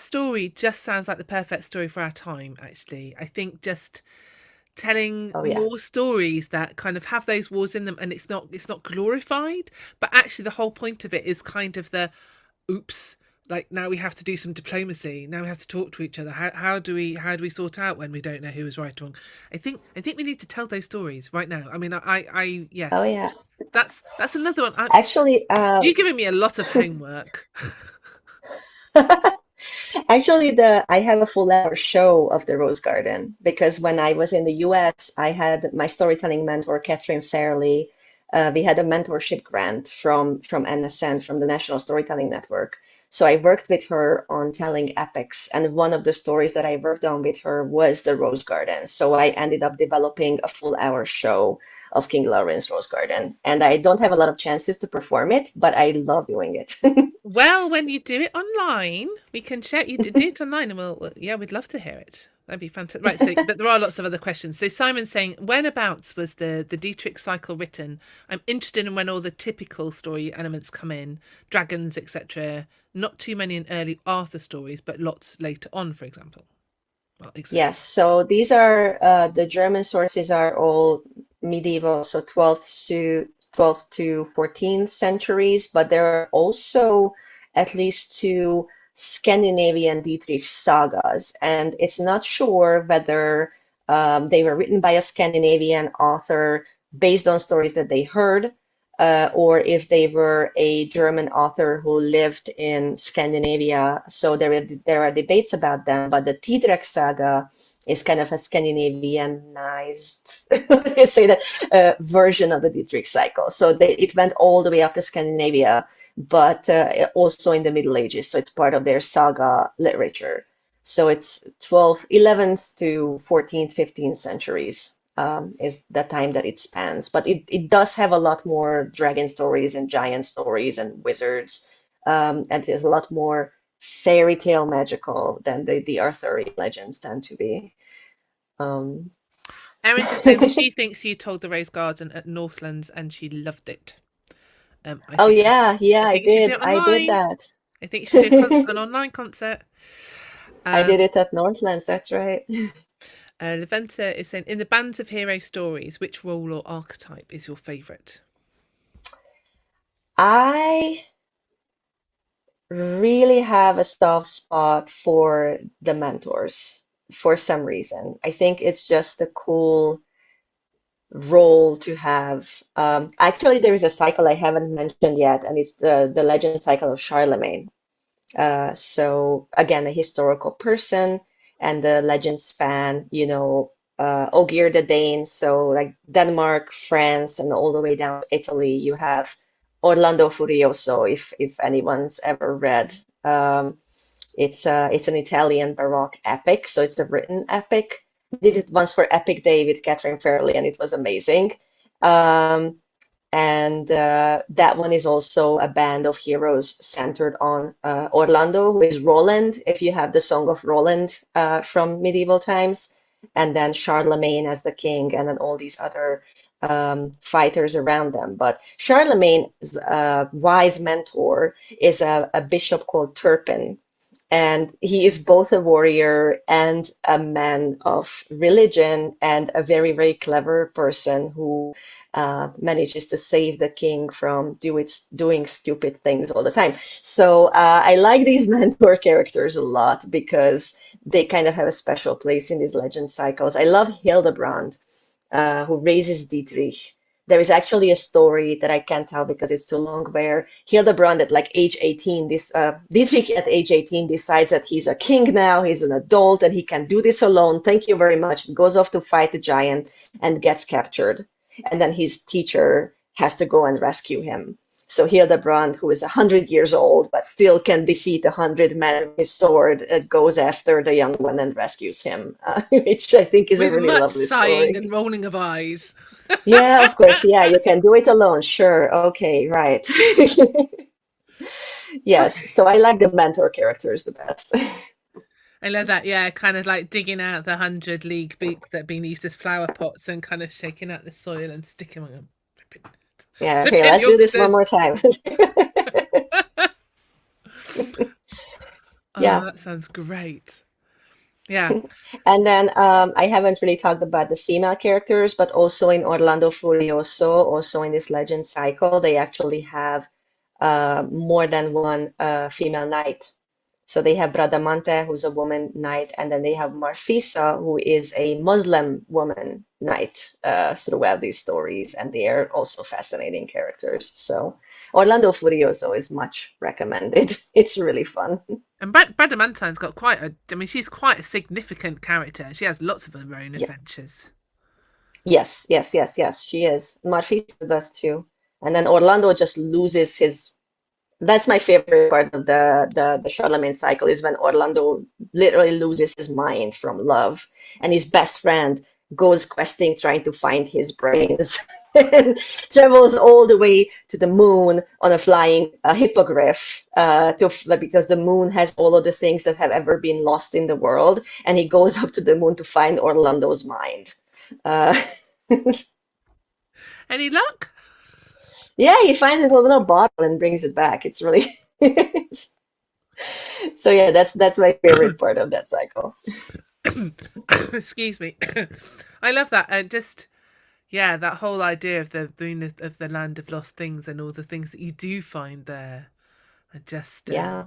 story just sounds like the perfect story for our time. Actually, I think just telling Oh yeah. more stories that kind of have those wars in them, and it's not glorified, but actually the whole point of it is kind of the oops, like now we have to do some diplomacy, now we have to talk to each other, how do we sort out when we don't know who is right or wrong. I think we need to tell those stories right now. I mean, I Oh yes, yeah. that's another one. Actually, You're giving me a lot of homework. actually, the I have a full hour show of the Rose Garden because when I was in the US, I had my storytelling mentor, Catherine Fairley. We had a mentorship grant from NSN, from the National Storytelling Network. So I worked with her on telling epics, and one of the stories that I worked on with her was the Rose Garden. So I ended up developing a full hour show of King Lawrence Rose Garden, and I don't have a lot of chances to perform it, but I love doing it. Well, when you do it online, we can share. You do it online, and yeah, we'd love to hear it. That'd be fantastic. Right. So, but there are lots of other questions. So Simon's saying, whenabouts was the Dietrich cycle written? I'm interested in when all the typical story elements come in, dragons, etc. Not too many in early Arthur stories, but lots later on, for example. Well, etc. Yes, so these are the German sources are all medieval, so 12th to 14th centuries, but there are also at least two Scandinavian Dietrich sagas, and it's not sure whether they were written by a Scandinavian author based on stories that they heard, or if they were a German author who lived in Scandinavia. So there are debates about them, but the Tidrek saga is kind of a Scandinavianized, they say that, version of the Dietrich cycle. So it went all the way up to Scandinavia, but also in the Middle Ages. So it's part of their saga literature. So it's 12th, 11th to 14th, 15th centuries, is the time that it spans. But it does have a lot more dragon stories and giant stories and wizards. And there's a lot more fairy tale magical than the Arthurian legends tend to be. Um, Erin just said that she thinks you told the Rose Garden at Northlands and she loved it. I oh think yeah, yeah, I I think you should do did. it I did online. that. I think you should do an online concert. I did Um, it at Northlands, that's right. Leventa is saying, in the bands of hero stories, which role or archetype is your favourite? I really have a soft spot for the mentors for some reason. I think it's just a cool role to have. Actually, there is a cycle I haven't mentioned yet, and it's the legend cycle of Charlemagne. So again, a historical person, and the legends span, Ogier the Dane, so like Denmark, France, and all the way down to Italy. You have Orlando Furioso, if anyone's ever read. It's an Italian Baroque epic, so it's a written epic. Did it once for Epic Day with Catherine Fairley, and it was amazing. Um, and that one is also a band of heroes centered on Orlando, who is Roland, if you have the Song of Roland from medieval times, and then Charlemagne as the king, and then all these other fighters around them. But Charlemagne's wise mentor is a bishop called Turpin, and he is both a warrior and a man of religion and a very, very clever person who manages to save the king from doing stupid things all the time. So I like these mentor characters a lot because they kind of have a special place in these legend cycles. I love Hildebrand, who raises Dietrich. There is actually a story that I can't tell because it's too long, where Hildebrand at like age 18, Dietrich at age 18 decides that he's a king now, he's an adult, and he can do this alone. Thank you very much. Goes off to fight the giant and gets captured. And then his teacher has to go and rescue him. So Hildebrand, who is 100 years old but still can defeat 100 men with his sword, goes after the young one and rescues him, which I think is a With really much lovely sighing story. and rolling of eyes. Yeah, of course. Yeah, you can do it alone. Sure. Okay, right. Yes. So I like the mentor characters the best. I love that, yeah, kind of like digging out the 100 league boots that have been used as flower pots and kind of shaking out the soil and sticking them. Yeah, okay, Flipping let's do this one youngsters. more time. Oh, Yeah. that sounds great. Yeah. And then I haven't really talked about the female characters, but also in Orlando Furioso, also in this legend cycle, they actually have more than one female knight. So they have Bradamante, who's a woman knight, and then they have Marfisa, who is a Muslim woman knight throughout these stories, and they are also fascinating characters. So Orlando Furioso is much recommended. It's really fun. And Bradamantine's got I mean, she's quite a significant character. She has lots of her own Yeah. adventures. Yes, yes, yes, yes, she is. Marfisa does too. And then Orlando just loses his. That's my favorite part of the Charlemagne cycle is when Orlando literally loses his mind from love, and his best friend goes questing, trying to find his brains, and travels all the way to the moon on a flying hippogriff because the moon has all of the things that have ever been lost in the world, and he goes up to the moon to find Orlando's mind. Uh, Any luck? yeah, he finds it in a little bottle and brings it back. It's really so yeah, that's my favorite part of that cycle. Excuse me. I love that. And just, yeah, that whole idea of the land of lost things and all the things that you do find there. And just, Yeah,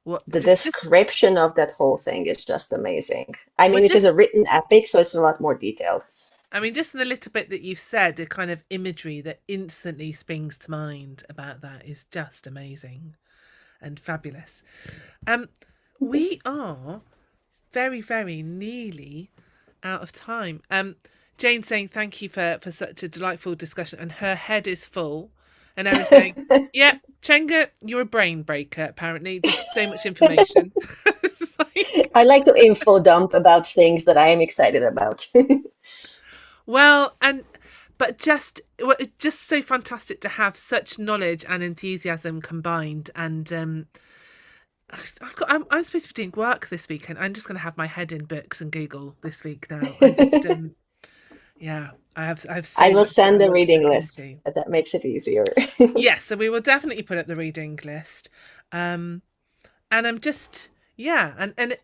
what, the just, description of that whole thing is just amazing. I well, mean, it is just a written epic, so it's a lot more detailed. I mean, just the little bit that you've said, the kind of imagery that instantly springs to mind about that is just amazing and fabulous. Um, we are very, very nearly out of time. Jane saying thank you for such a delightful discussion, and her head is full. And Emma's going, yeah, Csenge, you're a brain breaker, apparently. Just so much information. It's like, I like to info dump about things that I am excited about. well, and but just so fantastic to have such knowledge and enthusiasm combined. And I'm supposed to be doing work this weekend. I'm just going to have my head in books and Google this week now. I just yeah, I have I so will much that I send a want to reading look list. into. That makes it easier. Yes, so we will definitely put up the reading list. Um, and I'm just yeah, and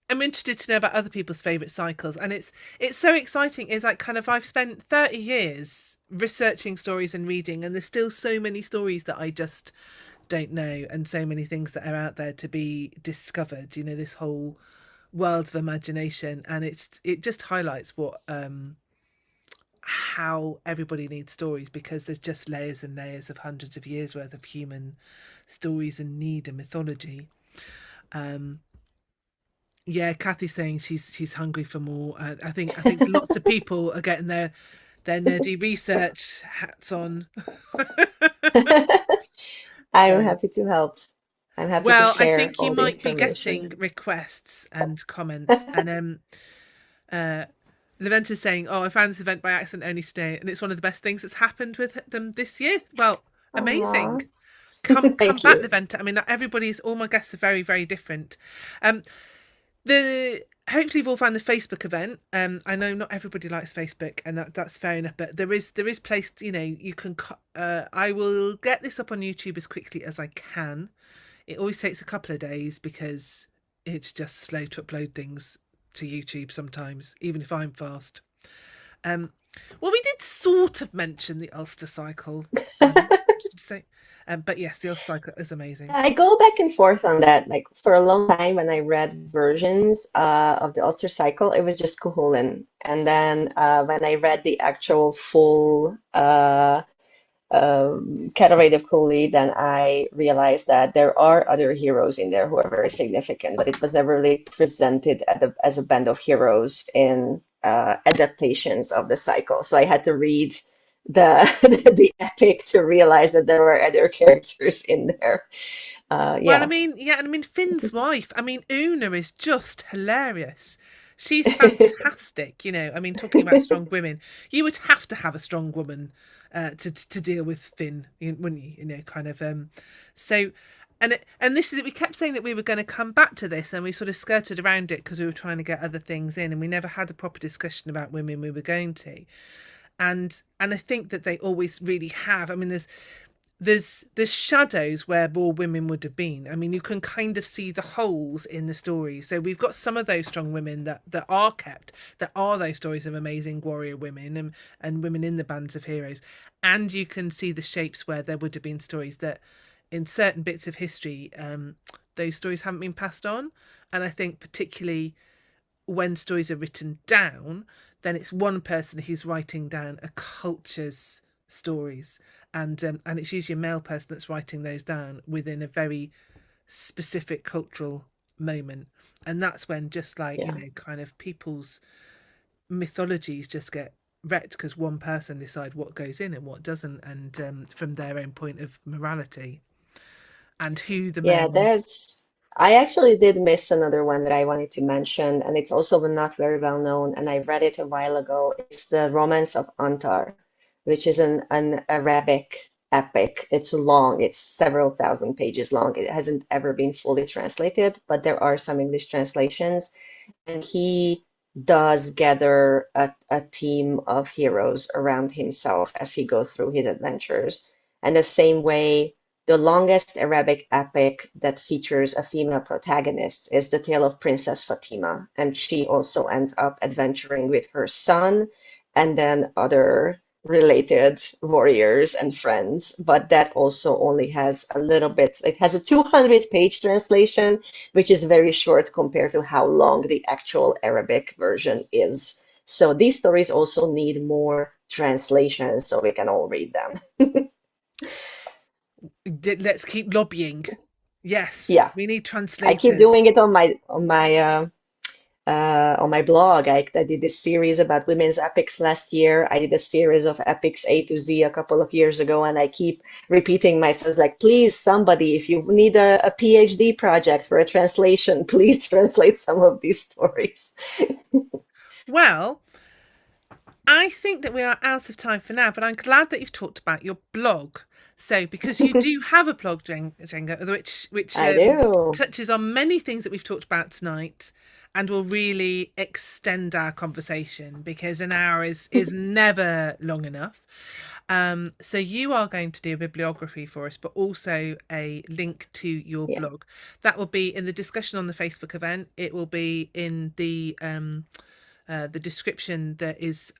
I'm interested to know about other people's favorite cycles, and it's so exciting. It's like kind of I've spent 30 years researching stories and reading, and there's still so many stories that I just don't know, and so many things that are out there to be discovered. You know, this whole world of imagination, and it just highlights what how everybody needs stories, because there's just layers and layers of hundreds of years worth of human stories and need and mythology. Um, yeah, Kathy's saying she's hungry for more. I think lots of people are getting their nerdy research hats on. I'm So, happy to help. I'm happy to well, I share think you all the might be information. getting requests and comments. And uh, Leventa's saying, "Oh, I found this event by accident only today, and it's one of the best things that's happened with them this year." Well, Aw, amazing. Come thank back, you. Leventa. I mean, all my guests are very, very different. Um, the hopefully you've all found the Facebook event. I know not everybody likes Facebook, and that's fair enough. But there is placed. You know, you can. I will get this up on YouTube as quickly as I can. It always takes a couple of days because it's just slow to upload things to YouTube sometimes, even if I'm fast. Um, well, we did sort of mention the Ulster cycle. Just to say, but yes, the Ulster cycle is amazing. I go back and forth on that. Like for a long time, when I read versions of the Ulster Cycle, it was just Cuchulainn. And then when I read the actual full Cataract of Cooley, then I realized that there are other heroes in there who are very significant, but it was never really presented as a band of heroes in adaptations of the cycle. So I had to read the the epic to realize that there were other characters in there. Well, I Yeah. mean, yeah, and I mean Finn's wife. I mean, Una is just hilarious. She's fantastic. You know, I mean, talking about strong women, you would have to have a strong woman to deal with Finn, wouldn't you? You know, kind of. So, and this is we kept saying that we were going to come back to this, and we sort of skirted around it because we were trying to get other things in, and we never had a proper discussion about women we were going to. And I think that they always really have. I mean, there's shadows where more women would have been. I mean, you can kind of see the holes in the story. So we've got some of those strong women that are kept, that are those stories of amazing warrior women and women in the bands of heroes. And you can see the shapes where there would have been stories that in certain bits of history, those stories haven't been passed on. And I think particularly when stories are written down, then it's one person who's writing down a culture's stories, and it's usually a male person that's writing those down within a very specific cultural moment, and that's when just like Yeah. kind of people's mythologies just get wrecked because one person decide what goes in and what doesn't, and from their own point of morality and who the Yeah, main. I actually did miss another one that I wanted to mention, and it's also not very well known, and I read it a while ago. It's the Romance of Antar, which is an Arabic epic. It's long, it's several thousand pages long. It hasn't ever been fully translated, but there are some English translations, and he does gather a team of heroes around himself as he goes through his adventures. And the same way, the longest Arabic epic that features a female protagonist is the tale of Princess Fatima, and she also ends up adventuring with her son and then other related warriors and friends. But that also only has a little bit, it has a 200-page translation, which is very short compared to how long the actual Arabic version is. So these stories also need more translations so we can all read them. Let's keep lobbying. Yes, Yeah, we need I keep translators. doing it on my blog. I did this series about women's epics last year. I did a series of epics A to Z a couple of years ago, and I keep repeating myself like, please, somebody, if you need a PhD project for a translation, please translate some of these stories. Well, I think that we are out of time for now, but I'm glad that you've talked about your blog. So, because you do have a blog, Jenga, which I do. touches on many things that we've talked about tonight, and will really extend our conversation because an hour is never long enough. So you are going to do a bibliography for us, but also a link to your Yeah. blog. That will be in the discussion on the Facebook event. It will be in the description that is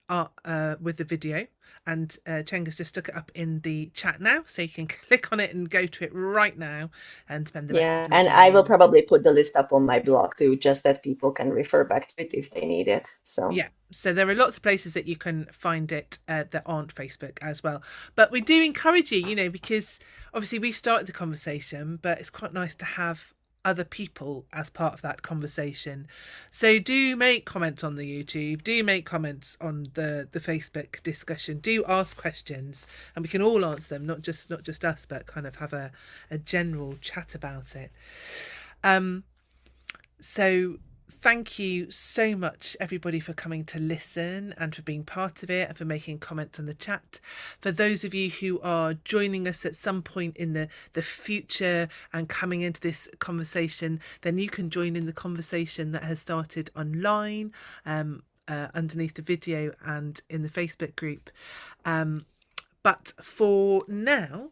with the video, and Chenga's just stuck it up in the chat now, so you can click on it and go to it right now and spend the rest of Yeah, your and I will day. probably put the list up on my blog too, just that people can refer back to it if they need it. So, Yeah, so there are lots of places that you can find it that aren't Facebook as well. But we do encourage you, because obviously we've started the conversation, but it's quite nice to have other people as part of that conversation. So do make comments on the YouTube, do make comments on the Facebook discussion, do ask questions, and we can all answer them, not just us, but kind of have a general chat about it. So thank you so much, everybody, for coming to listen and for being part of it and for making comments on the chat. For those of you who are joining us at some point in the future and coming into this conversation, then you can join in the conversation that has started online, underneath the video and in the Facebook group. But for now,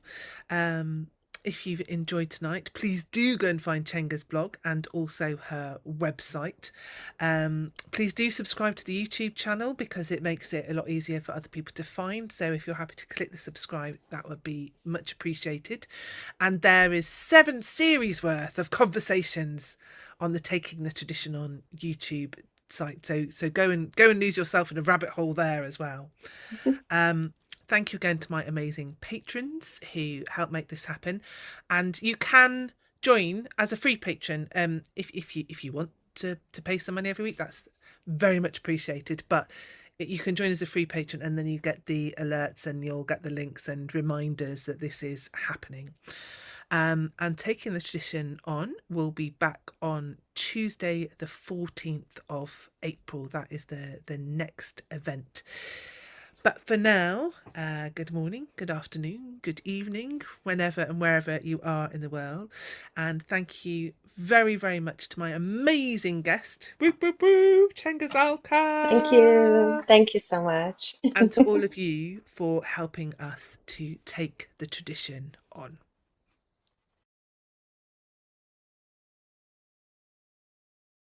if you've enjoyed tonight, please do go and find Chenga's blog and also her website. Please do subscribe to the YouTube channel because it makes it a lot easier for other people to find. So if you're happy to click the subscribe, that would be much appreciated. And there is 7 series worth of conversations on the Taking the Tradition on YouTube site. So go and lose yourself in a rabbit hole there as well. Thank you again to my amazing patrons who help make this happen, and you can join as a free patron if you want to pay some money every week. That's very much appreciated, but you can join as a free patron and then you get the alerts and you'll get the links and reminders that this is happening. And Taking the Tradition on will be back on Tuesday the 14th of April. That is the next event. But for now, good morning, good afternoon, good evening, whenever and wherever you are in the world. And thank you very, very much to my amazing guest, Csenge thank you. Zalka, Thank you so much. and to all of you for helping us to take the tradition on.